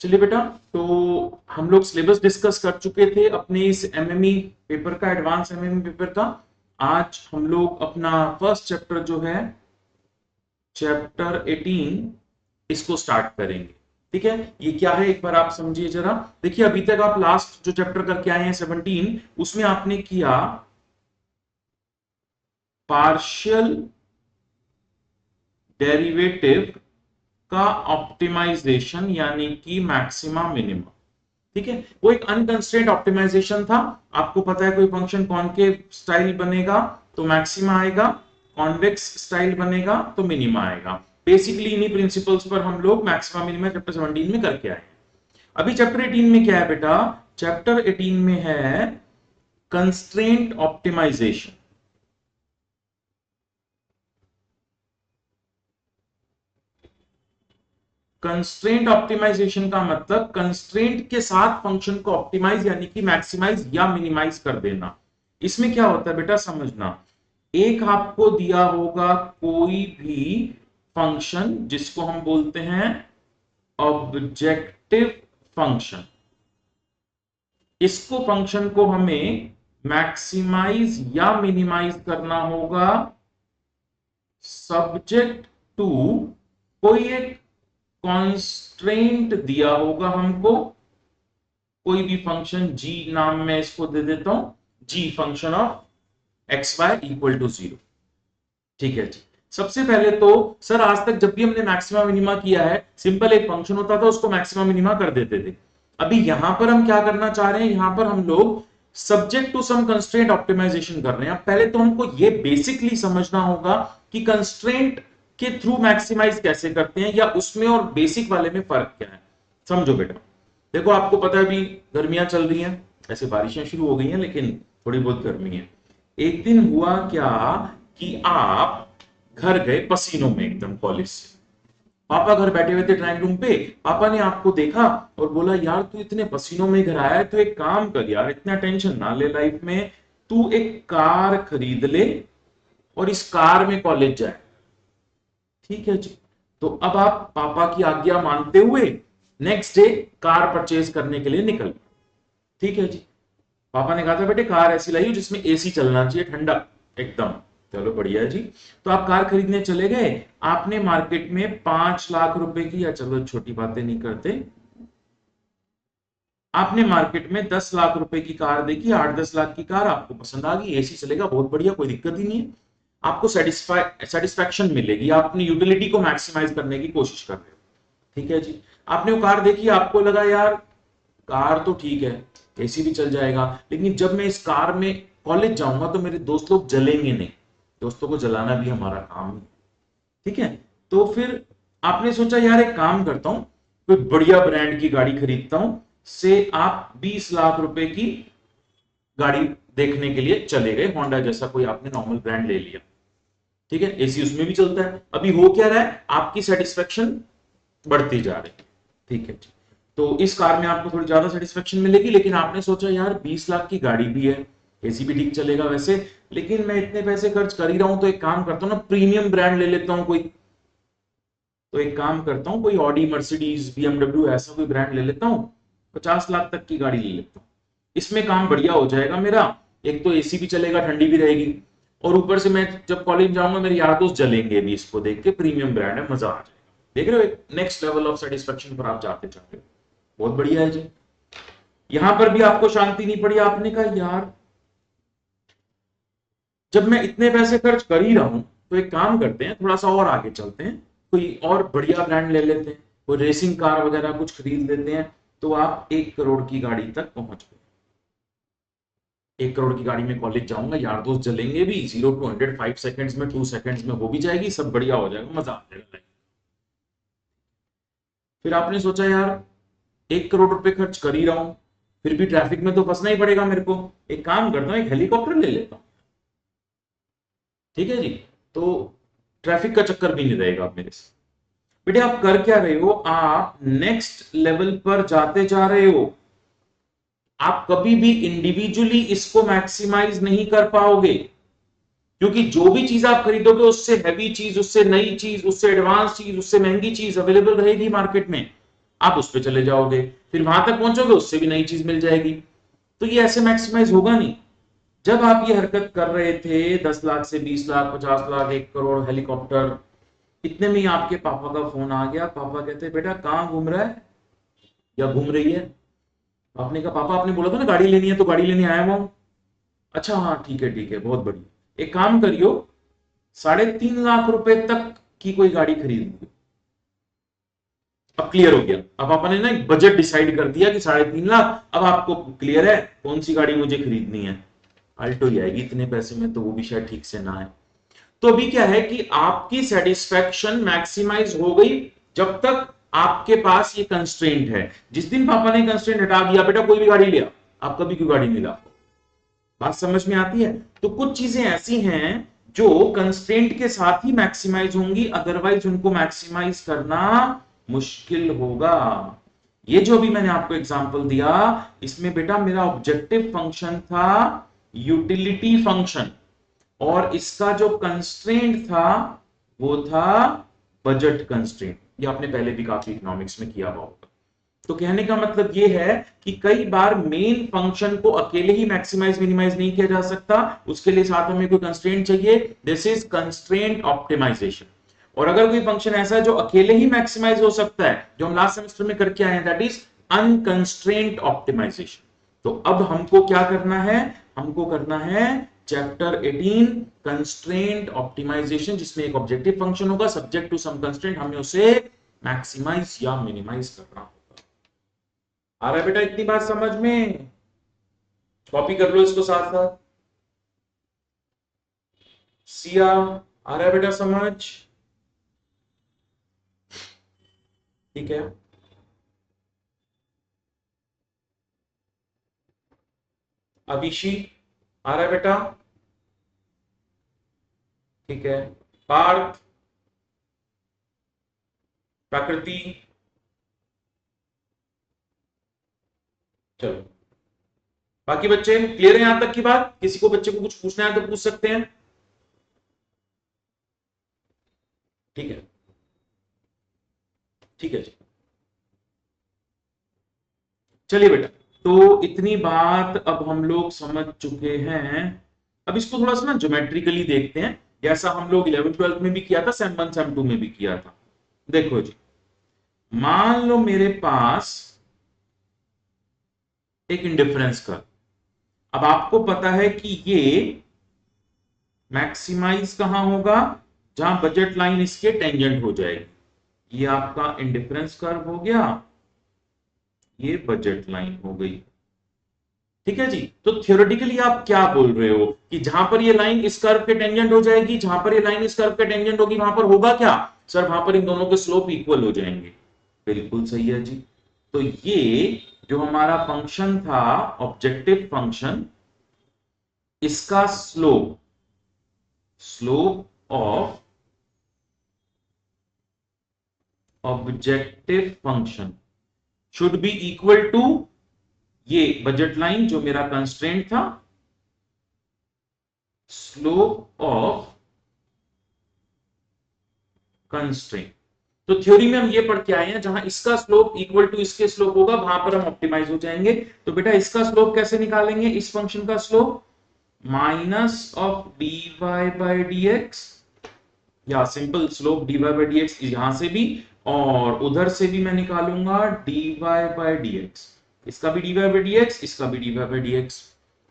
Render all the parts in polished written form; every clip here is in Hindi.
चलिए बेटा, तो हम लोग सिलेबस डिस्कस कर चुके थे अपने इस एमएमई पेपर का, एडवांस एमएमई पेपर का। आज हम लोग अपना फर्स्ट चैप्टर जो है चैप्टर 18 इसको स्टार्ट करेंगे। ठीक है, ये क्या है एक बार आप समझिए जरा। देखिए, अभी तक आप लास्ट जो चैप्टर करके आए हैं 17, उसमें आपने किया पार्शियल डेरिवेटिव का ऑप्टिमाइजेशन यानी कि मैक्सिमा मिनिमा। ठीक है, वो एक अनकंस्ट्रेंट ऑप्टिमाइजेशन था। आपको पता है कोई फंक्शन कॉनकेव स्टाइल बनेगा तो मैक्सिमा आएगा, कॉन्वेक्स स्टाइल बनेगा तो मिनिमा आएगा। बेसिकली इन्हीं प्रिंसिपल्स पर हम लोग मैक्सिमा मिनिमा चैप्टर 17 में करके आए। अभी चैप्टर 18 में क्या है बेटा? चैप्टर 18 में है कंस्ट्रेंट ऑप्टिमाइजेशन। कंस्ट्रेंट ऑप्टिमाइजेशन का मतलब कंस्ट्रेंट के साथ फंक्शन को ऑप्टिमाइज यानी कि मैक्सिमाइज या मिनिमाइज कर देना। इसमें क्या होता है बेटा, समझना। एक आपको दिया होगा कोई भी फंक्शन जिसको हम बोलते हैं ऑब्जेक्टिव फंक्शन। इसको फंक्शन को हमें मैक्सिमाइज या मिनिमाइज करना होगा सब्जेक्ट टू कोई एक कॉन्स्ट्रेंट दिया होगा हमको। कोई भी फंक्शन g नाम में इसको दे देता हूं, g function of x y equal to 0। ठीक है जी। सबसे पहले तो सर आज तक जब भी हमने मैक्सिमा मिनिमा किया है, सिंपल एक फंक्शन होता था उसको मैक्सिमा मिनिमा कर देते थे। अभी यहां पर हम क्या करना चाह रहे हैं, यहां पर हम लोग subject to some constraint optimization कर रहे हैं। पहले तो हमको ये बेसिकली समझना होगा कि कंस्ट्रेंट के थ्रू मैक्सिमाइज कैसे करते हैं, या उसमें और बेसिक वाले में फर्क क्या है। समझो बेटा, देखो आपको पता है अभी गर्मियां चल रही हैं, ऐसे बारिशें शुरू हो गई हैं लेकिन थोड़ी बहुत गर्मी है। एक दिन हुआ क्या कि आप घर गए पसीनों में एकदम कॉलेज से। पापा घर बैठे हुए थे ड्राइंग रूम पे। पापा ने आपको देखा और बोला, यार तू इतने पसीनों में घर आया है, तू एक काम कर यार, इतना टेंशन ना ले लाइफ में, तू एक कार खरीद ले और इस कार में कॉलेज जाए। ठीक है जी। तो अब आप पापा की आज्ञा मानते हुए नेक्स्ट डे कार परचेज करने के लिए निकल। ठीक है जी। पापा ने कहा था बेटे कार ऐसी लाइए जिसमें एसी चलना चाहिए, ठंडा एकदम। चलो बढ़िया है जी। तो आप कार खरीदने चले गए। आपने मार्केट में 5 लाख रुपए की, या चलो छोटी बातें नहीं करते, आपने मार्केट में 10 लाख रुपए की कार देखी, 8-10 लाख की कार आपको पसंद आ गई, एसी चलेगा बहुत बढ़िया, कोई दिक्कत ही नहीं है। आपको सेटिस्फैक्शन मिलेगी, आप अपनी यूटिलिटी को मैक्सिमाइज करने की कोशिश कर रहे हो। ठीक है जी। आपने वो कार देखी, आपको लगा यार कार तो ठीक है, एसी भी चल जाएगा, लेकिन जब मैं इस कार में कॉलेज जाऊंगा तो मेरे दोस्त लोग जलेंगे नहीं। दोस्तों को जलाना भी हमारा काम है। ठीक है। तो फिर आपने सोचा यार एक काम करता हूं, कोई बढ़िया ब्रांड की गाड़ी खरीदता हूं। से आप 20 लाख रुपए की गाड़ी देखने के लिए चले गए, होंडा जैसा कोई आपने नॉर्मल ब्रांड ले लिया। ठीक है, एसी उसमें भी चलता है। अभी हो क्या रहा है, आपकी सेटिस्फेक्शन बढ़ती जा रही है। ठीक है जी। तो इस कार में आपको थोड़ी ज्यादा सेटिस्फेक्शन मिलेगी, लेकिन आपने सोचा यार 20 लाख की गाड़ी भी है, एसी भी ठीक चलेगा वैसे, लेकिन मैं इतने पैसे खर्च कर ही रहा हूं तो एक काम करता हूं ना, प्रीमियम ब्रांड ले लेता हूं कोई। तो एक काम करता हूं, कोई ऑडी, मर्सिडीज, बीएमडब्ल्यू ऐसा कोई ब्रांड ले लेता हूं, 50 लाख तक की गाड़ी ले लेता हूं। इसमें काम बढ़िया हो जाएगा मेरा। एक तो एसी भी चलेगा, ठंडी भी रहेगी, और ऊपर से मैं जब कॉलेज जाऊंगा मेरे यार दोस्त जलेंगे भी इसको देख के, प्रीमियम ब्रांड है, मजा आ जाएगा। देख रहे हो, एक नेक्स्ट लेवल ऑफ सेटिस्फेक्शन पर आप जाते चाहते हो। बहुत बढ़िया है जी। यहां पर भी आपको शांति नहीं पड़ी, आपने कहा यार जब मैं इतने पैसे खर्च कर ही रहा हूं तो एक काम करते हैं, थोड़ा सा और आगे चलते हैं, कोई और बढ़िया ब्रांड ले लेते हैं, कोई रेसिंग कार वगैरह कुछ खरीद लेते हैं। तो आप 1 करोड़ की गाड़ी तक पहुंच गए। 1 करोड़ की गाड़ी में कॉलेज जाऊंगा, यार दोस्त जलेंगे भी, 0 to 100 5 सेकंड्स में, 2 सेकंड्स में हो भी जाएगी, सब बढ़िया हो जाएगा, मजा आ जाएगा। फिर आपने सोचा यार 1 करोड़ रुपए खर्च कर ही रहा हूं, फिर भी ट्रैफिक में तो फंसना ही पड़ेगा मेरे को। एक काम करता हूं, एक हेलीकॉप्टर ले लेता हूं। ठीक है जी। तो ट्रैफिक का चक्कर भी नहीं रहेगा अब मेरे से। बेटे आप कर क्या रहे हो, आप नेक्स्ट लेवल पर जाते जा रहे हो। आप कभी भी इंडिविजुअली इसको मैक्सिमाइज नहीं कर पाओगे, क्योंकि जो भी चीज आप खरीदोगे उससे हैवी चीज, उससे नई चीज, उससे एडवांस चीज, उससे महंगी चीज अवेलेबल रहेगी मार्केट में। आप उस पर चले जाओगे, फिर वहां तक पहुंचोगे, उससे भी नई चीज मिल जाएगी। तो ये ऐसे मैक्सिमाइज होगा नहीं। जब आप ये हरकत कर रहे थे 10 लाख से 20 लाख, 50 लाख, 1 करोड़, हेलीकॉप्टर, इतने में ही आपके पापा का फोन आ गया। पापा कहते बेटा कहाँ घूम रहा है या घूम रही है? आपने कहा पापा आपने बोला था ना गाड़ी लेनी है, तो गाड़ी लेने आया हुआ हूं। अच्छा हाँ ठीक है बहुत बढ़िया, एक काम करियो, 3.5 लाख रुपए तक की कोई गाड़ी खरीद ली। अब क्लियर हो गया, अब आपने ना एक बजट डिसाइड कर दिया कि 3.5 लाख, अब आपको क्लियर है कौन सी गाड़ी मुझे खरीदनी है। अल्टो ही आएगी इतने पैसे में, तो वो भी शायद ठीक से ना है। तो अभी क्या है कि आपकी सेटिस्फैक्शन मैक्सिमाइज हो गई जब तक आपके पास ये कंस्ट्रेंट है। जिस दिन पापा ने कंस्ट्रेंट हटा दिया, बेटा कोई भी गाड़ी लिया, आप कभी क्यों गाड़ी नहीं ला। बात समझ में आती है? तो कुछ चीजें ऐसी हैं जो कंस्ट्रेंट के साथ ही मैक्सिमाइज होंगी, अदरवाइज उनको मैक्सिमाइज करना मुश्किल होगा। ये जो भी मैंने आपको एग्जांपल दिया, इसमें बेटा मेरा ऑब्जेक्टिव फंक्शन था यूटिलिटी फंक्शन, और इसका जो कंस्ट्रेंट था वो था बजट कंस्ट्रेंट। ये आपने पहले भी काफी इकोनॉमिक्स में किया होगा। तो कहने का मतलब ये है कि कई बार मेन फंक्शन को अकेले ही मैक्सिमाइज मिनिमाइज नहीं किया जा सकता, उसके लिए साथ में कोई कंस्ट्रेंट चाहिए। This is constraint optimization. और अगर कोई फंक्शन ऐसा है जो अकेले ही मैक्सिमाइज हो सकता है, जो हम लास्ट सेमेस्टर में करके आए हैं, दैट इज अनकंस्ट्रेंट ऑप्टिमाइजेशन। तो अब हमको क्या करना है? हमको करना है चैप्टर 18 कंस्ट्रेंट ऑप्टिमाइजेशन, जिसमें एक ऑब्जेक्टिव फंक्शन होगा सब्जेक्ट टू सम कंस्ट्रेंट, हमें उसे मैक्सिमाइज या मिनिमाइज करना होगा। आ रहा है बेटा इतनी बात समझ में? कॉपी कर लो इसको साथ साथ। सिया आ रहा है बेटा समझ? ठीक है। अभिषी आ रहा है बेटा? ठीक है। पार्थ, प्रकृति, चलो बाकी बच्चे क्लियर है यहां तक की बात? किसी को बच्चे को कुछ पूछना है तो पूछ सकते हैं। ठीक है, ठीक है जी। चलिए बेटा, तो इतनी बात अब हम लोग समझ चुके हैं। अब इसको थोड़ा सा ना ज्योमेट्रिकली देखते हैं, जैसा हम लोग 11th 12th में भी किया था, सेम 1 सेम 2 में भी किया था। देखो जी, मान लो मेरे पास एक इंडिफरेंस कर्व। अब आपको पता है कि ये मैक्सिमाइज कहां होगा? जहां बजट लाइन इसके टेंजेंट हो जाएगी। ये आपका इंडिफरेंस कर्व हो गया, ये बजट लाइन हो गई। ठीक है जी। तो थियोरेटिकली आप क्या बोल रहे हो कि जहां पर ये लाइन इस कर्व के टेंजेंट हो जाएगी, जहां पर ये लाइन इस कर्व के टेंजेंट होगी, वहां पर होगा क्या? सर वहां पर इन दोनों के स्लोप इक्वल हो जाएंगे। बिल्कुल सही है जी। तो ये जो हमारा फंक्शन था ऑब्जेक्टिव फंक्शन, इसका slope, slope of objective function should be equal to ये बजट लाइन जो मेरा कंस्ट्रेंट था, स्लोप ऑफ कंस्ट्रेंट। तो थ्योरी में हम ये पढ़ के आए हैं, जहां इसका स्लोप इक्वल टू इसके स्लोप होगा, वहां पर हम ऑप्टिमाइज हो जाएंगे। तो बेटा इसका स्लोप कैसे निकालेंगे? इस फंक्शन का slope minus of D Y by D X, या simple slope D Y by D X यहां से भी, और उधर से भी मैं निकालूंगा D Y by D X. इसका भी D Y by D X, इसका भी D Y by D X.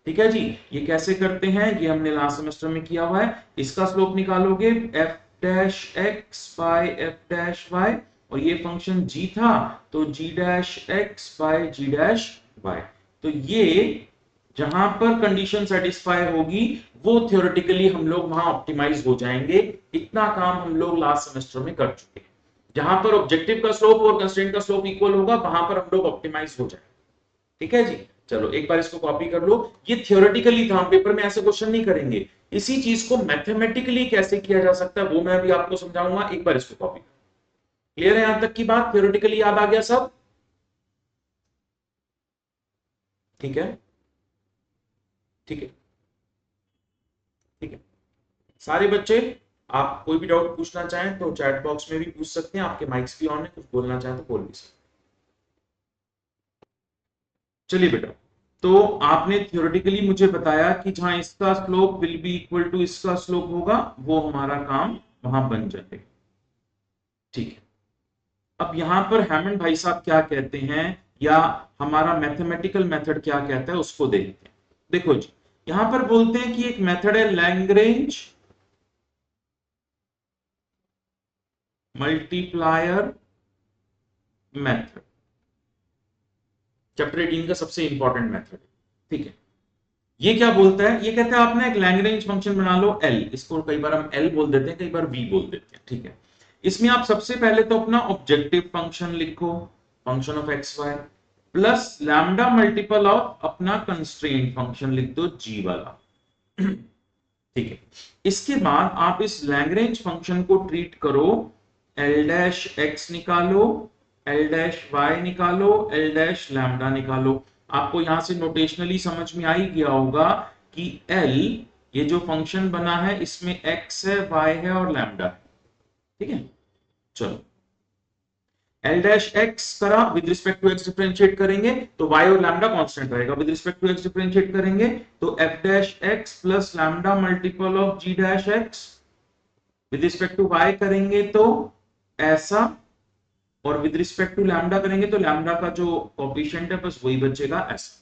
ठीक है जी। ये कैसे करते हैं? ये हमने लास्ट सेमेस्टर में किया हुआ है। इसका स्लोप निकालोगे f dash x by F dash y, और ये फंक्शन g था, तो g dash x by ji dash y. तो ये जहां पर कंडीशन सेटिस्फाई होगी, वो थ्योरेटिकली हम लोग वहां ऑप्टिमाइज हो जाएंगे। इतना काम हम लोग लास्ट सेमेस्टर में कर चुके हैं। जहां पर ऑब्जेक्टिव का स्लोप और कंस्ट्रेंट का स्लोप इक्वल होगा, वहां पर हम लोग ऑप्टिमाइज हो जाएंगे। ठीक है जी। चलो एक बार इसको कॉपी कर लो। ये थियोरेटिकली था, हम पेपर में ऐसे क्वेश्चन नहीं करेंगे। इसी चीज को मैथमेटिकली कैसे किया जा सकता है वो मैं अभी आपको समझाऊंगा। एक बार इसको कॉपी। क्लियर है यहां तक की बात? थियोरेटिकली याद आ गया सब? ठीक है, ठीक है, ठीक है। सारे बच्चे, आप कोई भी डाउट पूछना चाहें तो चैट बॉक्स में भी पूछ सकते हैं। आपके माइक्स भी ऑन है, कुछ बोलना चाहें तो बोल भी सकते हैं। चलिए बेटा, तो आपने थियोरेटिकली मुझे बताया कि जहां इसका slope will be equal to इसका स्लोप होगा, वो हमारा काम वहां बन जाएगा। ठीक है, अब यहां पर हैमंड भाई साहब क्या कहते हैं, या हमारा मैथमेटिकल मेथड क्या कहता है, उसको देखते हैं। देखो जी, यहां पर बोलते हैं कि एक मेथड है लैग्रेंज मल्टीप्लायर मेथड, चैप्टर 18 का सबसे इंपॉर्टेंट मेथड। ठीक है, ये क्या बोलता है, ये कहता है आपने एक लैग्रेंज फंक्शन बना लो L, इसको कई बार हम L बोल देते हैं, कई बार V बोल देते हैं। ठीक है, इसमें आप सबसे पहले तो अपना ऑब्जेक्टिव फंक्शन लिखो, function of x y, plus lambda multiple of अपना कंस्ट्रेंट फंक्शन लिख दो G वाला। ठीक है, इसके बाद आप इस लैग्रेंज फंक्शन को ट्रीट करो, L डैश एक्स निकालो, L डैश वाई निकालो, L डैश लैम्डा निकालो। आपको यहां से नोटेशनली समझ में आ ही गया होगा कि L, ये जो फंक्शन बना है इसमें x है, y है और लैम्डा है। ठीक है, चलो L डैश एक्स करा, with respect to x differentiate करेंगे तो y और लैम्डा कांस्टेंट रहेगा, with respect to x differentiate करेंगे तो f dash x plus lambda multiple of g dash x, with respect to y करेंगे तो ऐसा, और विद रिस्पेक्ट टू लैम्डा करेंगे तो लैम्डा का जो कोएफिशिएंट है बस वही बचेगा ऐसा।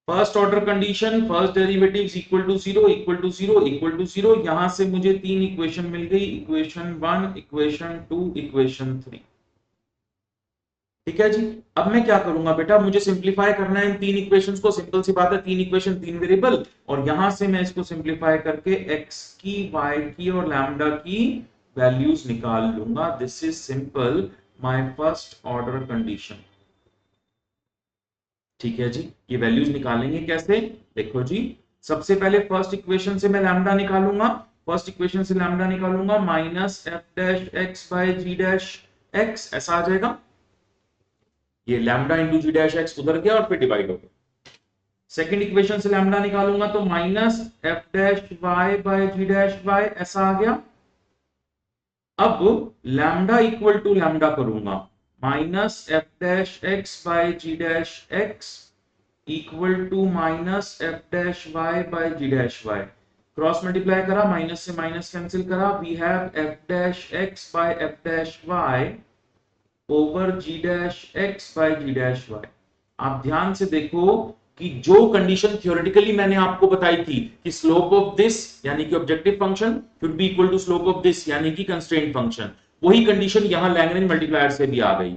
First order condition, first derivatives equal to zero, equal to zero, equal to zero, यहां से मुझे तीन इक्वेशन मिल गई, इक्वेशन 1, इक्वेशन 2, इक्वेशन 3। ठीक है जी, अब मैं क्या करूंगा बेटा, मुझे सिंप्लीफाई करना है इन तीन इक्वेशंस को, सिंपल सी बात है, तीन इक्वेशन तीन वेरिएबल, और यहां से मैं इसको सिंप्लीफाई करके x की, y की और लैम्डा की वैल्यूज निकाल लूंगा। This is simple my first order condition. ठीक है जी, ये वैल्यूज निकालेंगे कैसे, देखो जी, सबसे पहले फर्स्ट इक्वेशन से मैं लैम्डा निकालूंगा, फर्स्ट इक्वेशन से लैम्डा निकालूंगा minus F dash x by ji dash X, ऐसा आ जाएगा। ये lambda into G dash X उधर गया और फिर डिवाइड हो गया। सेकंड इक्वेशन से लैम्डा निकालूंगा तो minus F dash Y by ji dash Y, ऐसा आ गया। अब लैम्डा इक्वल टू लैम्डा करूंगा, minus F dash x by ji dash X equal to minus F dash Y by ji dash Y, cross multiply करा, माइनस से माइनस कैंसिल करा, we have F dash x by F dash Y over G dash x by ji dash Y. आप ध्यान से देखो कि जो कंडीशन थ्योरेटिकली मैंने आपको बताई थी कि स्लोप ऑफ दिस यानी कि objective function should be equal to slope of this यानी कि कंस्ट्रेंट फंक्शन, वही कंडीशन यहां लैग्रेंज मल्टीप्लायर से भी आ गई।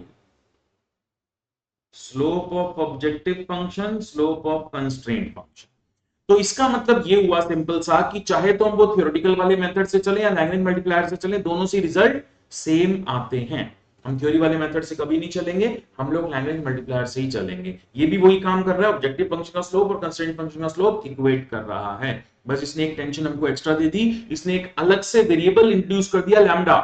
Slope of objective function, slope of constraint function. तो इसका मतलब ये हुआ सिंपल सा कि चाहे तो हम वो थ्योरेटिकल वाले मेथड से चले या लैग्रेंज मल्टीप्लायर से चले, दोनों से रिजल्ट सेम आते हैं। हम थ्योरी वाले मेथड से कभी नहीं चलेंगे, हम लोग लैग्रेंज मल्टीप्लायर से ही चलेंगे। ये भी वही काम कर रहा है, ऑब्जेक्टिव फंक्शन का स्लोप और कंस्ट्रेंट फंक्शन का स्लोप इक्वेट कर रहा है। बस इसने एक टेंशन हमको एक्स्ट्रा दे दी, इसने एक अलग से वेरिएबल इंट्रोड्यूस कर दिया, लैम्डा,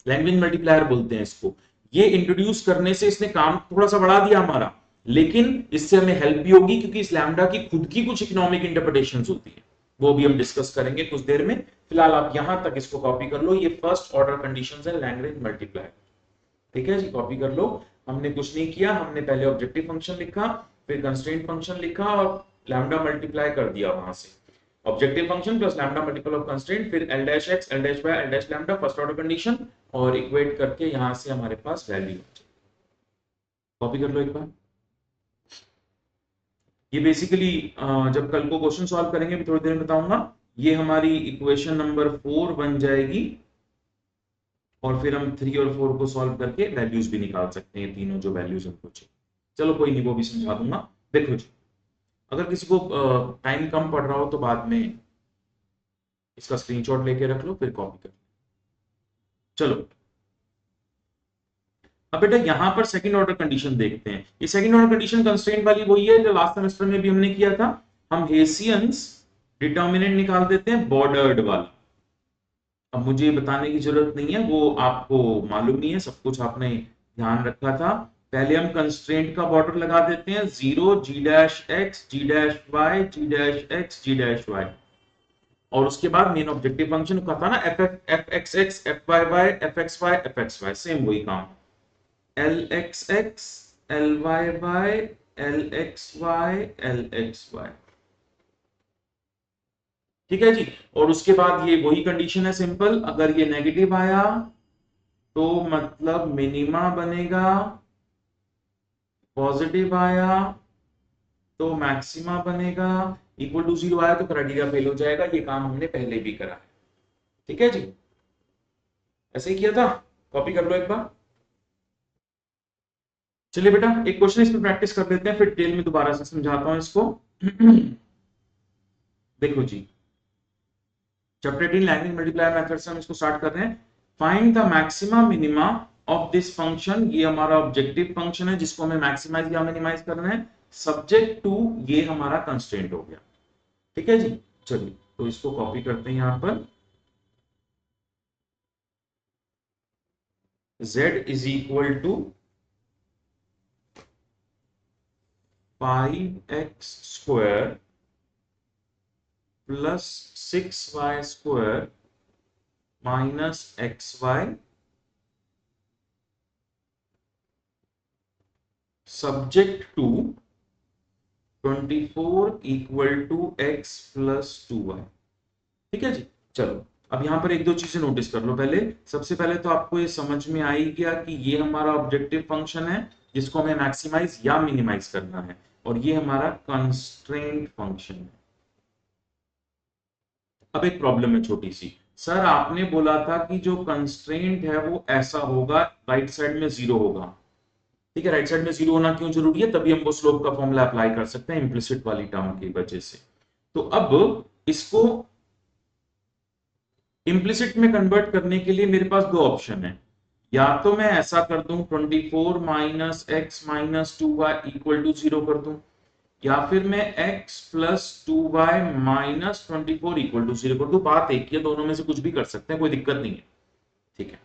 लैग्रेंज मल्टीप्लायर बोलते हैं इसको। ये इंट्रोड्यूस करने से इसने काम थोड़ा सा बढ़ा दिया हमारा, लेकिन इससे हमें हेल्प भी होगी क्योंकि इस लैम्डा की खुद की कुछ इकोनॉमिक इंटरप्रिटेशंस होती है, वो भी हम डिस्कस करेंगे कुछ देर में। फिलहाल आप यहां तक इसको कॉपी कर लो, ये फर्स्ट ऑर्डर कंडीशंस है लैग्रेंज मल्टीप्लायर। ठीक है जी, कॉपी कर लो। हमने कुछ नहीं किया, हमने पहले ऑब्जेक्टिव फंक्शन लिखा, फिर कंस्ट्रेंट फंक्शन लिखा और लैम्डा मल्टीप्लाई कर दिया वहां से, objective function plus lambda multiple of constraint, फिर L dash x, L dash Y, L dash lambda, first order condition, और इक्वेट करके यहां से हमारे पास वैल्यू। कॉपी कर लो एक बार। ये बेसिकली जब कल को क्वेश्चन सॉल्व करेंगे, भी थोड़ी देर में बताऊंगा, ये हमारी इक्वेशन नंबर 4 बन जाएगी, और फिर हम 3 और 4 को सॉल्व करके वैल्यूज भी निकाल सकते हैं, तीनों जो वैल्यूज हमको चाहिए। चलो कोई नहीं, वो भी समझा दूंगा। देखो जी, अगर किसी को टाइम कम पड़ रहा हो तो बाद में इसका स्क्रीनशॉट लेके रख लो, फिर कॉपी कर लो। चलो, अब बेटा यहां पर सेकंड ऑर्डर कंडीशन देखते हैं। ये सेकंड ऑर्डर कंडीशन कंस्ट्रेंट वाली वही है जो लास्ट सेमेस्टर में भी हमने किया था। हम हेसियंस डिटर्मिनेंट निकाल देते हैं बॉर्डर्ड वाला। अब मुझे बताने की जरूरत नहीं है, वो आपको मालूम ही है, सब कुछ आपने ध्यान रखा था। पहले हम कंस्ट्रेंट का बॉर्डर लगा देते हैं, 0 g dash x, g dash y, g dash x, g dash y, और उसके बाद मेन ऑब्जेक्टिव फंक्शन का था ना f f x x, f y y, f x y, f x y, same वही काम, L x x, Ly by Lxy। ठीक है जी। और उसके बाद ये वही कंडीशन है सिंपल, अगर ये नेगेटिव आया तो मतलब मिनिमा बनेगा, पॉजिटिव आया तो मैक्सिमा बनेगा, इक्वल टू 0 आया तो क्राइटेरिया फेल हो जाएगा। ये काम हमने पहले भी करा है। ठीक है जी, ऐसे ही किया था, कॉपी कर लो एक बार। चलिए बेटा एक क्वेश्चन इस पर प्रैक्टिस कर लेते हैं, फिर डिटेल में दोबारा से समझाता हूं इसको। देखो जी, चैप्टर 18 लैंग्वेज मल्टीप्लायर मेथड से हम इसको स्टार्ट कर रहे हैं। Find the maxima minima of this function, ये हमारा ऑब्जेक्टिव फंक्शन है जिसको हमें मैक्सिमाइज या मिनिमाइज करना है, सब्जेक्ट टू ये हमारा कंस्ट्रेंट हो गया। ठीक है जी, चलिए तो इसको कॉपी करते हैं यहां पर। z is equal to 5x square plus 6y square minus xy, subject to 24 equal to x plus 2y। ठीक है जी, चलो अब यहां पर एक दो चीजें नोटिस कर लो। पहले सबसे पहले तो आपको ये समझ में आई गया कि ये हमारा ऑब्जेक्टिव फंक्शन है जिसको हमें मैक्सिमाइज या मिनिमाइज करना है, और ये हमारा कंस्ट्रेंट फंक्शन है। अब एक प्रॉब्लम है छोटी सी, सर आपने बोला था कि जो कंस्ट्रेंट है वो ऐसा होगा, राइट साइड में 0 होगा। ठीक है, राइट साइड में 0 होना क्यों जरूरी है, तभी हम वो स्लोप का फॉर्मूला अप्लाई कर सकते हैं इम्प्लिसिट वाली टर्म की वजह से। तो अब इसको इम्प्लिसिट में कन्वर्ट करने के लिए मेरे पास दो ऑप्शन है, या तो मैं ऐसा कर दूं 24 minus x minus 2y equal to 0 कर दूं, या फिर मैं x plus 2y minus 24 equal to 0 कर दूं। बात एक ही है, दोनों में से कुछ भी कर सकते हैं, कोई दिक्कत नहीं है। ठीक है,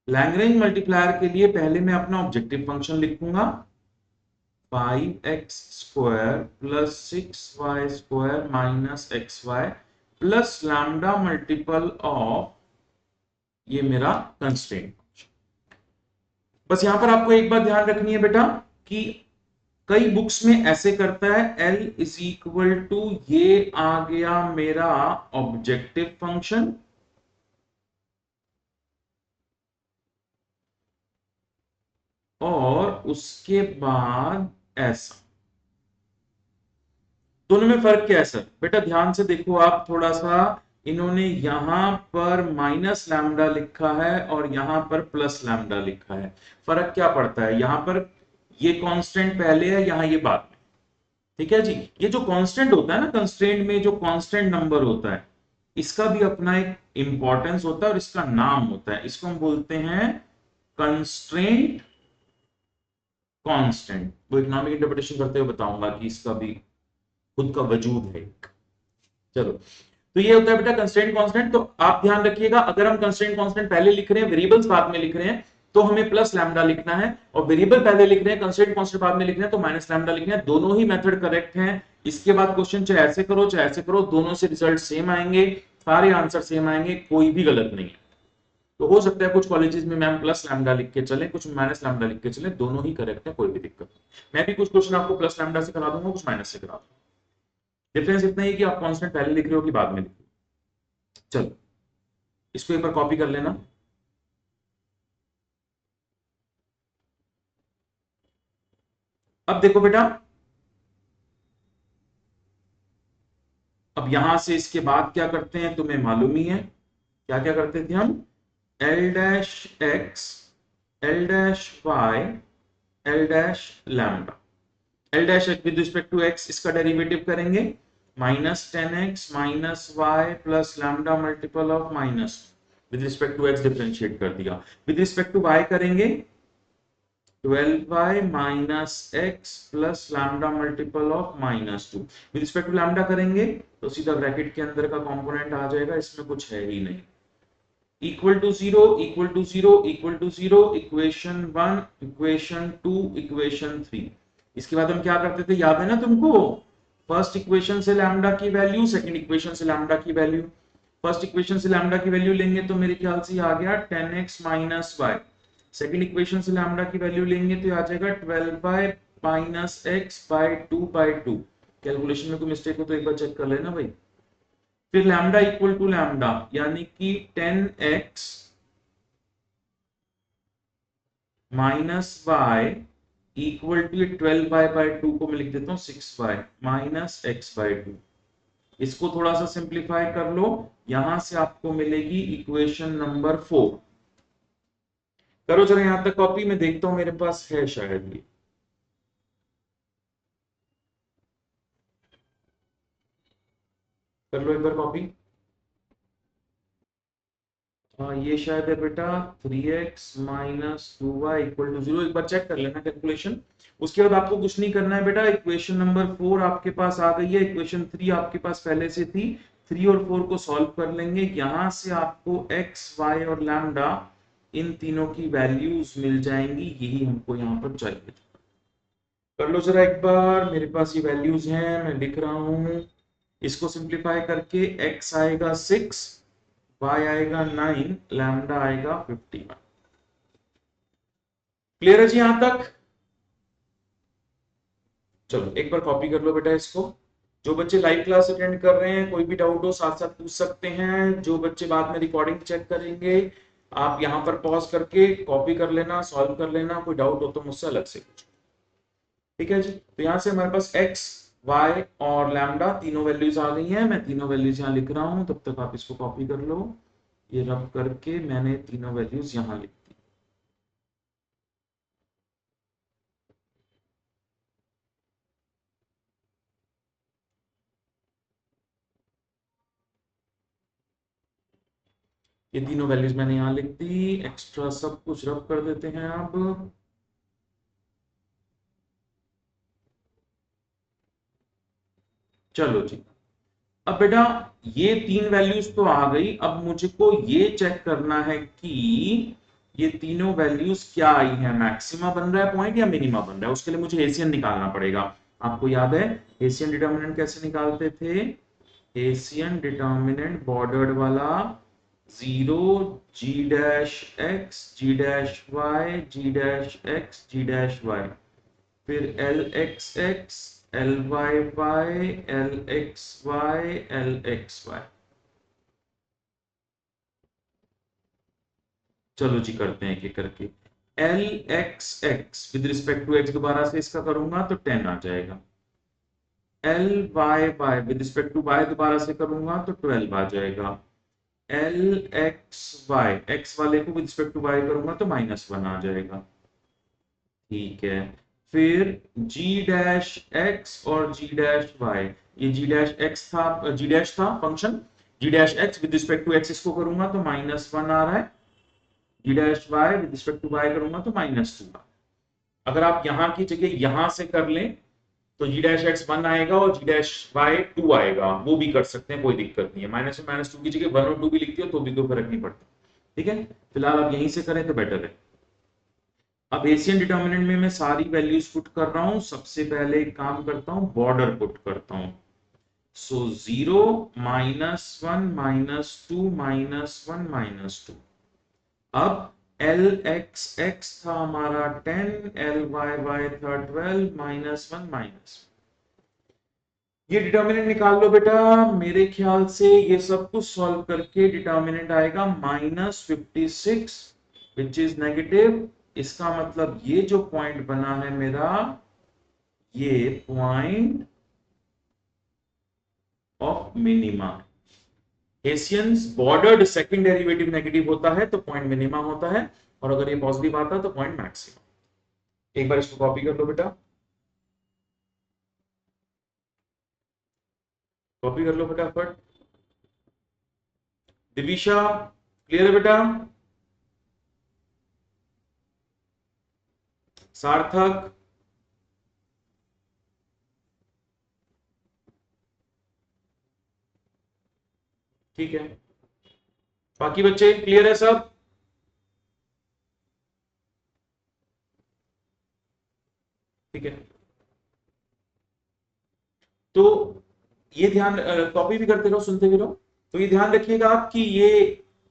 लैग्रेंज मल्टीप्लायर के लिए पहले मैं अपना ऑब्जेक्टिव फंक्शन लिखूंगा, 5x square plus 6y square minus xy plus lambda multiple of ये मेरा कंस्ट्रेंट। बस यहां पर आपको एक बात ध्यान रखनी है बेटा कि कई बुक्स में ऐसे करता है, L इज इक्वल टू ये आ गया मेरा ऑब्जेक्टिव फंक्शन, और उसके बाद ऐसा। दोनों में फर्क क्या है सर? बेटा ध्यान से देखो आप थोड़ा सा, इन्होंने यहां पर माइनस लैम्डा लिखा है और यहां पर प्लस लैम्डा लिखा है। फर्क क्या पड़ता है, यहां पर ये कांस्टेंट पहले है, यहां ये बाद में। ठीक है जी, ये जो कांस्टेंट होता है ना, कंस्ट्रेंट में जो कांस्टेंट नंबर होता है, इसका भी अपना एक इंपॉर्टेंस होता है और इसका नाम होता है, इसको हम बोलते हैं कंस्ट्रेंट कांस्टेंट। वो इकोनॉमिक इंटरप्रिटेशन करते हुए बताऊंगा कि इसका भी खुद का वजूद है। चलो, तो ये होता है बेटा कंस्ट्रेंट कांस्टेंट। तो आप ध्यान रखिएगा, अगर हम कंस्ट्रेंट कांस्टेंट पहले लिख रहे हैं, वेरिएबल्स बाद में लिख रहे हैं, तो हमें प्लस लैम्डा लिखना है, और वेरिएबल पहले लिख रहे हैं, कंस्ट्रेंट कांस्टेंट बाद में लिखना है, तो माइनस लैम्डा लिखना है। दोनों ही मेथड करेक्ट हैं। इसके बाद क्वेश्चन चाहे ऐसे करो चाहे ऐसे करो, दोनों से रिजल्ट सेम आएंगे, सारे आंसर सेम आएंगे, कोई भी गलत नहीं है। तो हो सकता है कुछ कॉलेजेस में मैम प्लस लैम्डा लिख के चले, कुछ माइनस लैम्डा लिख के चले, दोनों ही करेक्ट है, कोई भी दिक्कत नहीं। मैं भी कुछ क्वेश्चन आपको प्लस लैम्डा से करा दूंगा, कुछ माइनस से करा दूंगा। डिफरेंस इतना ही कि आप कांस्टेंट पहले लिख रहे हो कि बाद में लिख रहे हो। चलो, इसको एक बार कॉपी कर लेना। अब देखो बेटा, अब यहां से इसके बाद क्या करते हैं तुम्हें मालूम ही है, क्या क्या करते थे हम, L dash x, L dash Y, L dash lambda. L dash x with respect to x, इसका डेरिवेटिव करेंगे, minus 10x minus y plus lambda multiple of minus, with respect to x differentiate कर दिया। विद रिस्पेक्ट टू वाई करेंगे 12y minus x plus lambda multiple of minus 2। With respect to lambda करेंगे तो सीधा ब्रैकेट के अंदर का कंपोनेंट आ जाएगा, इसमें कुछ है ही नहीं। Equal to 0 equal to 0 equal to 0, equation 1 equation 2 equation 3। इसके बाद हम क्या करते थे, याद है ना तुमको, फर्स्ट इक्वेशन से लैम्डा की वैल्यू, सेकंड इक्वेशन से लैम्डा की वैल्यू। फर्स्ट इक्वेशन से लैम्डा की वैल्यू लेंगे तो मेरे ख्याल से आ गया 10x minus y, second equation से लैम्डा की वैल्यू लेंगे तो ये आ जाएगा 12 by minus x by 2 calculation में कोई मिस्टेक हो तो एक बार चेक कर लेना भाई। फिर लैम्डा इक्वल टू लैम्डा यानी कि 10x minus Y equal to 12y/2 को मैं लिख देता हूं 6y माइनस x/2। इसको थोड़ा सा सिंप्लीफाई कर लो, यहां से आपको मिलेगी इक्वेशन नंबर 4। करो जरा यहां तक कॉपी, मैं देखता हूं मेरे पास है शायद ये। कर लो एक बार कॉपी। हाँ ये शायद है बेटा 3x minus 2y equal to 0। एक बार चेक कर लेना कैलकुलेशन। उसके बाद आपको कुछ नहीं करना है बेटा, इक्वेशन नंबर 4 आपके पास आ गई है, इक्वेशन 3 आपके पास पहले से थी। 3 और 4 को सॉल्व कर लेंगे, यहां से आपको x, y और लैम्डा इन तीनों की वैल्यूज मिल जाएंगी, यही हमको यहाँ पर चाहिए। कर लो जरा एक बार, मेरे पास ये वैल्यूज हैं, मैं लिख रहा हूं। इसको सिंप्लीफाई करके x आएगा 6, y आएगा 9, लैम्डा आएगा 51। क्लियर है जी यहां तक? चलो एक बार कॉपी कर लो बेटा इसको। जो बच्चे लाइव क्लास अटेंड कर रहे हैं, कोई भी डाउट हो साथ साथ पूछ सकते हैं। जो बच्चे बाद में रिकॉर्डिंग चेक करेंगे, आप यहां पर पॉज करके कॉपी कर लेना, सॉल्व कर लेना, कोई डाउट हो तो मुझसे अलग से पूछो। ठीक है जी, तो यहां से हमारे पास x, y और लैम्डा तीनों वैल्यूज आ गई हैं। मैं तीनों वैल्यूज यहां लिख रहा हूं, तब तक आप इसको कॉपी कर लो। ये रब करके मैंने तीनों वैल्यूज यहां लिख दी। ये तीनों वैल्यूज मैंने यहां लिख दी, एक्स्ट्रा सब कुछ रब कर देते हैं अब। चलो जी, अब बेटा ये तीन वैल्यूज तो आ गई, अब मुझको ये चेक करना है कि ये तीनों वैल्यूज क्या आई है, मैक्सिमा बन रहा है पॉइंट या मिनिमा बन रहा है। उसके लिए मुझे हेसियन निकालना पड़ेगा। आपको याद है हेसियन डिटर्मिनेंट कैसे निकालते थे? हेसियन डिटर्मिनेंट बॉर्डर्ड वाला, 0 g dash x g dash y g dash x g dash y, फिर L x x L y y L x y L x y. चलो जी करते हैं एक करके। L x x with respect to x दोबारा से इसका करूंगा तो 10 आ जाएगा। L y y with respect to y दोबारा से करूंगा तो 12 आ जाएगा। एल एक्स वाई एक्स वाले को विद रिस्पेक्ट टू वाई करूंगा तो -1 आ जाएगा। ठीक है, फिर g डैश x और g डैश y, ये g डैश x था, g डैश था function, g dash x with respect to x इसको करूंगा तो -1 आ रहा है, g dash y with respect to y करूंगा तो -2। अगर आप यहां की जगह यहां से कर लें तो g डैश x 1 आएगा और g डैश y 2 आएगा, वो भी कर सकते हैं, कोई दिक्कत नहीं है। -1 -2 की जगह 1 और 2 भी लिखती हो तो भी कोई फर्क नहीं पड़ता। ठीक है, फिलहाल आप यहीं से करें तो बेटर है। अब एशियन डिटर्मिनेंट में मैं सारी वैल्यूज पुट कर रहा हूं। सबसे पहले एक काम करता हूं, बॉर्डर पुट करता हूं। सो 0 -1 -2 -1 -2। अब एल एक्स एक्स था हमारा 10, एल वाई वाई था 12, -1 ये डिटर्मिनेंट निकाल लो बेटा। मेरे ख्याल से ये सब कुछ सॉल्व करके डिटर्मिनेंट आएगा -56 विच इज नेगेटिव। इसका मतलब ये जो पॉइंट बना है मेरा, ये point of minima. Hessians bordered second derivative negative होता है तो पॉइंट मिनिमा होता है, और अगर ये पॉजिटिव आता है तो पॉइंट मैक्सिमम। एक बार इसको कॉपी कर लो बेटा, कॉपी कर लो फटाफट। दिविशा क्लियर है बेटा? सार्थक, ठीक है, बाकी बच्चे क्लियर है सब? ठीक है, तो ये ध्यान, कॉपी भी करते रहो सुनते भी रहो। तो ये ध्यान रखिएगा आप कि ये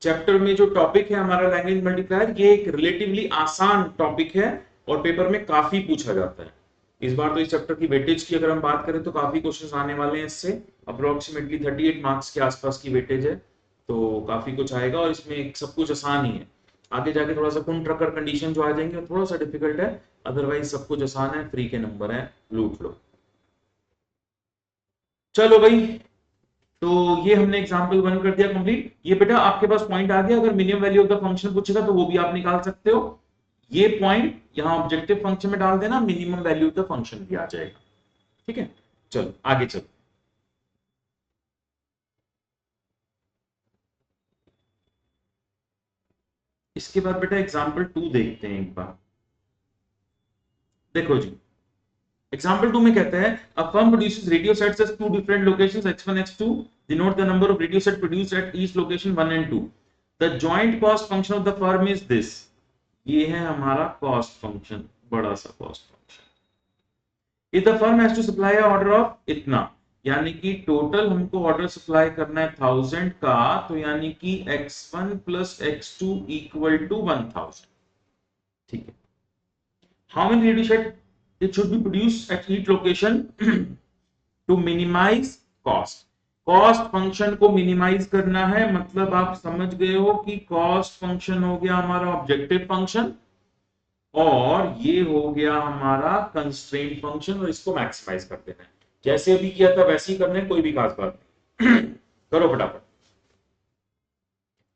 चैप्टर में जो टॉपिक है हमारा लैंग्वेज मल्टीप्लायर, ये एक रिलेटिवली आसान टॉपिक है और पेपर में काफी पूछा जाता है। इस बार तो इस चैप्टर की वेटेज की अगर हम बात करें तो काफी क्वेश्चंस आने वाले हैं इससे, अप्रोक्सीमेटली 38 मार्क्स के आसपास की वेटेज है, तो काफी कुछ आएगा और इसमें सब कुछ आसान ही है। आगे जाके थोड़ा सा कुंट ट्रकर कंडीशन जो आ जाएंगे थोड़ा सा डिफिकल्ट है, अदरवाइज सब कुछ आसान है, फ्री के नंबर है, लूट लो। चलो भाई, तो ये हमने एग्जांपल 1 कर दिया कंप्लीट। ये बेटा आपके पास पॉइंट आ गया, अगर minimum value of the function पूछेगा तो वो भी आप निकाल सकते हो। ये पॉइंट यहां ऑब्जेक्टिव फंक्शन में डाल देना, minimum value of the function भी आ जाएगा। ठीक है, चलो आगे चलो। इसके बाद बेटा एग्जांपल 2 देखते हैं एक बार। देखो जी, एग्जांपल 2 में कहते हैं a firm produces radio sets at two different locations x1 x2, denote the number of radio set produced at each location 1 and 2। The joint cost function of the firm is this. ये है हमारा कॉस्ट फंक्शन, बड़ा सा cost function. If the firm has to supply order of इतना, यानी कि टोटल हमको ऑर्डर सप्लाई करना है 1000 का, तो यानी कि x1 plus x2 equal to 1000। ठीक है, how many radio set it should be produced at each location to minimize cost। Cost function को मिनिमाइज करना है, मतलब आप समझ गए हो कि कॉस्ट फंक्शन हो गया हमारा ऑब्जेक्टिव फंक्शन और ये हो गया हमारा कंस्ट्रेंट फंक्शन, और इसको मैक्सिमाइज कर देना है। जैसे अभी किया था वैसे ही करना है, कोई भी खास बात नहीं। करो फटाफट,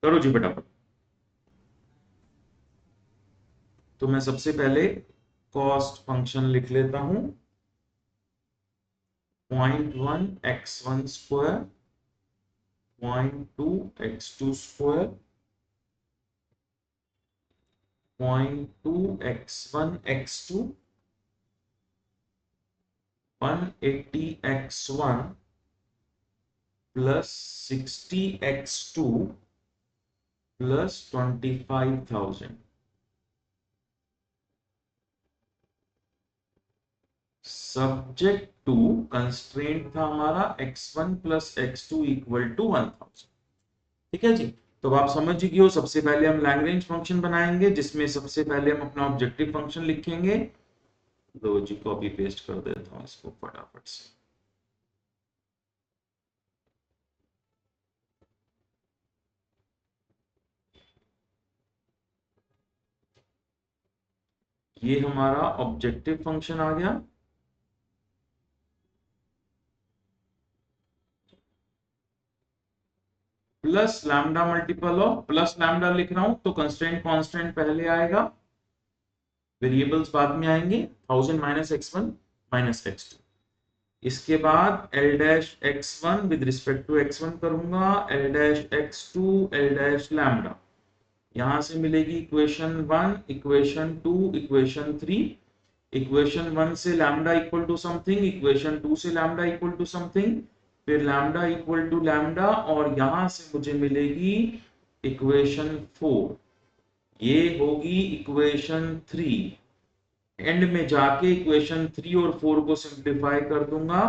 करो जी फटाफट। तो मैं सबसे पहले कॉस्ट फंक्शन लिख लेता हूं, 0.1 x1 square, 0.2 x2 square, 0.2 x1 x2, 180 x1 plus 60 x2 plus 25,000। Subject to constraint था हमारा x1 plus x2 equal to 1000। ठीक है जी, तो आप समझ ही गए हो। सबसे पहले हम लैग्रेंज फंक्शन बनाएंगे जिसमें सबसे पहले हम अपना ऑब्जेक्टिव फंक्शन लिखेंगे। लो जी, कॉपी पेस्ट कर देता हूं इसको फटाफट से। ये हमारा ऑब्जेक्टिव फंक्शन आ गया, plus lambda multiple of, plus lambda लिख रहा हूं तो कंस्ट्रेंट कांस्टेंट पहले आएगा, वेरिएबल्स बाद में आएंगे, 1000 माइनस x1 माइनस x2। इसके बाद l dash x1 with respect to x1 करूंगा, l dash x2 l dash lambda. यहां से मिलेगी इक्वेशन 1, इक्वेशन 2, इक्वेशन 3। इक्वेशन 1 से lambda equal to something, equation 2 से लैम्डा इक्वल टू समथिंग, फिर लैम्डा इक्वल टू लैम्डा, और यहां से मुझे मिलेगी इक्वेशन 4। ये होगी इक्वेशन 3। एंड में जाके इक्वेशन 3 और 4 को सिंप्लीफाई कर दूंगा,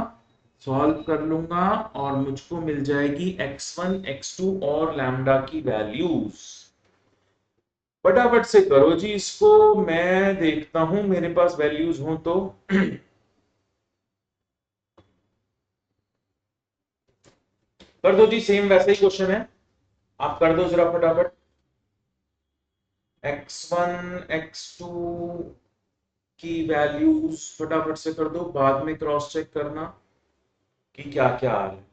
सॉल्व कर लूंगा, और मुझको मिल जाएगी x1 x2 और लैम्डा की वैल्यूज। फटाफट से करो जी इसको, मैं देखता हूं मेरे पास वैल्यूज हो तो। कर दो जी, सेम वैसे ही क्वेश्चन है, आप कर दो जरा फटाफट। x1 x2 की वैल्यूज फटाफट से कर दो, बाद में क्रॉस चेक करना कि क्या क्या आ रहा है।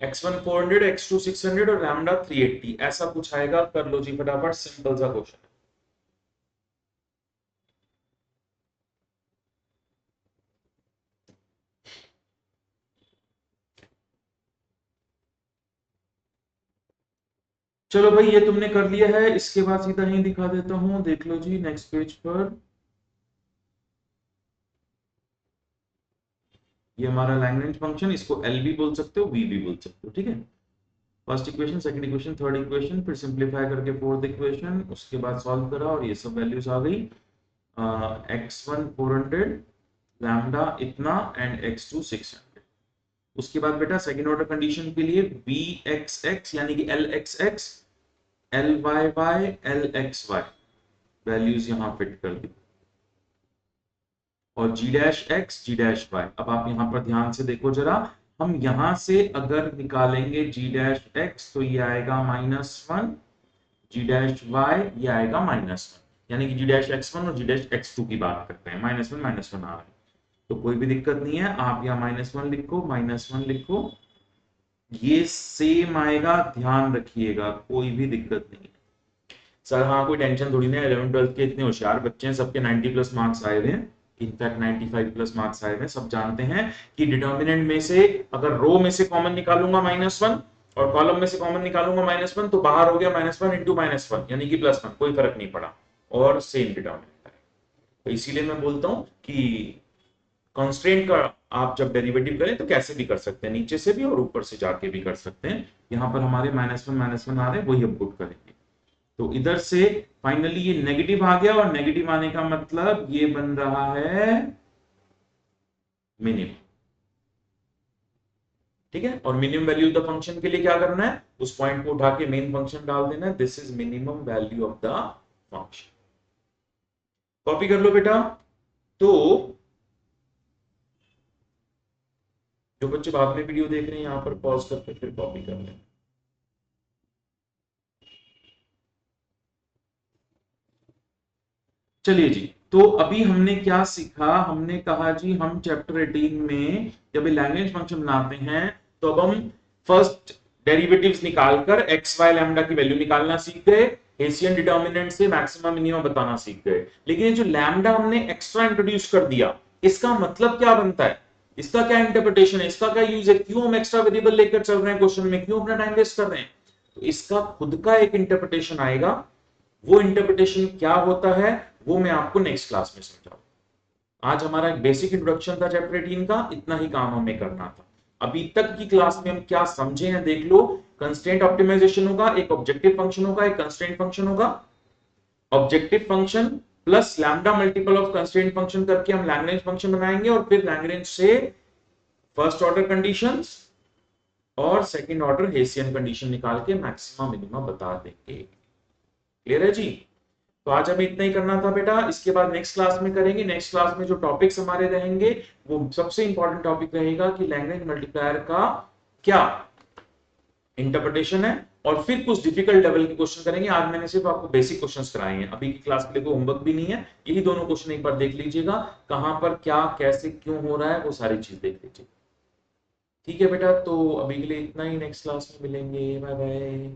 x1 400, x2 600 और लैम्डा 380, ऐसा कुछ आएगा। कर लो जी फटाफट, सिंपल सा क्वेश्चन। चलो भाई, ये तुमने कर लिया है, इसके बाद सीधा ही दिखा देता हूं, देख लो जी नेक्स्ट पेज पर। ये हमारा लैग्रेंज फंक्शन, इसको एल भी बोल सकते हो, वी भी बोल सकते हो, ठीक है। First equation, second equation, third equation, फिर सिंप्लीफाई करके फोर्थ इक्वेशन, उसके बाद सॉल्व करा और ये सब वैल्यूज आ गई। x1 400, लैम्डा इतना एंड x2 600। उसके बाद बेटा सेकंड ऑर्डर कंडीशन के लिए bxx यानी कि lxx, lyy, lxy वैल्यूज यहां फिट कर दी और g dash x, g dash y। अब आप यहां पर ध्यान से देखो जरा, हम यहां से अगर निकालेंगे g डैश x तो ये आएगा -1, g डैश y ये आएगा -1, यानी कि g डैश x1 और g डैश x2 की बात करते हैं। -1 -1 आ रहा है तो कोई भी दिक्कत नहीं है, आप यहाँ -1 लिखो, -1 लिखो, ये सेम आएगा, ध्यान रखिएगा, कोई भी दिक्कत नहीं है। सर हाँ कोई टेंशन थोड़ी ना, 11 12 के इतने होशियार बच्चे हैं, सबके 90 प्लस मार्क्स आए हुए हैं, इनफैक्ट 95 प्लस मार्क्स आए हुए हैं। सब जानते हैं कि डिटर्मिनेंट में से अगर रो में से कॉमन निकालूंगा -1 और कॉलम में से कॉमन निकालूंगा -1 तो बाहर हो गया -1 इंटू -1 यानी कि +1, कोई फर्क नहीं पड़ा और सेम डिटर्मिनेंट है। तो इसीलिए मैं बोलता हूं कि कांस्टेंट का आप जब डेरिवेटिव करें तो कैसे भी कर सकते हैं, नीचे से भी और ऊपर से जाके भी कर सकते हैं। यहां पर हमारे -1 आ रहे हैं, वही हम पुट करेंगे। तो इधर से फाइनली ये नेगेटिव आ गया और नेगेटिव आने का मतलब ये बन रहा है मिनिमम। ठीक है, और minimum value of the function के लिए क्या करना है, उस पॉइंट को उठा के मेन फंक्शन डाल देना है। This is minimum value of the function. Copy कर लो बेटा। तो जो बच्चे बाद में वीडियो देख रहे हैं यहां पर पॉज करके फिर कॉपी कर लें। चलिए जी, तो अभी हमने क्या सीखा, हमने कहा जी हम चैप्टर 18 में जब लैग्रेंज फंक्शन बनाते हैं तो अब हम फर्स्ट डेरिवेटिव्स निकालकर एक्स वाई लैम्डा की वैल्यू निकालना सीख गए, हेसियन डिटर्मिनेंट से मैक्सिमम मिनिमम बताना सीख गए। लेकिन ये जो लैम्डा हमने एक्स्ट्रा इंट्रोड्यूस कर दिया, इसका मतलब क्या बनता है, इसका क्या इंटरप्रिटेशन है, इसका क्या यूज है, क्यों हम एक्स्ट्रा वेरिएबल लेकर चल रहे हैं क्वेश्चन में, क्यों अपना टाइम वेस्ट कर रहे हैं। तो इसका खुद का एक इंटरप्रिटेशन आएगा, वो इंटरप्रिटेशन क्या होता है वो मैं आपको नेक्स्ट क्लास में समझाऊंगा। आज हमारा एक बेसिक इंट्रोडक्शन था चैप्टर 18 का, इतना ही काम हमें करना था। अभी तक की क्लास में हम क्या समझे हैं देख लो। कंस्ट्रेंट ऑप्टिमाइजेशन होगा, एक ऑब्जेक्टिव फंक्शन होगा, एक कंस्ट्रेंट फंक्शन होगा। Objective function plus lambda multiple of constraint function करके हम लैग्रेंज फंक्शन बनाएंगे और फिर लैग्रेंज से फर्स्ट ऑर्डर कंडीशंस और सेकंड ऑर्डर हेसियन कंडीशन निकाल के मैक्सिमम मिनिमम बता देंगे। क्लियर है जी। तो आज हमें इतना ही करना था बेटा, इसके बाद नेक्स्ट क्लास में करेंगे। नेक्स्ट क्लास में जो टॉपिक्स हमारे रहेंगे वो सबसे इंपॉर्टेंट टॉपिक रहेगा कि लैग्रेंज मल्टीप्लायर का क्या इंटरप्रिटेशन है और फिर कुछ डिफिकल्ट लेवल के क्वेश्चन करेंगे। आज मैंने सिर्फ आपको बेसिक क्वेश्चंस कराए हैं, अभी की क्लास के लिए कोई होमवर्क भी नहीं है। यही दोनों क्वेश्चन एक बार देख लीजिएगा, कहां पर क्या कैसे क्यों हो रहा है वो सारी चीज देख लीजिए। ठीक है बेटा, तो अभी के लिए इतना ही, नेक्स्ट क्लास में मिलेंगे, बाय बाय।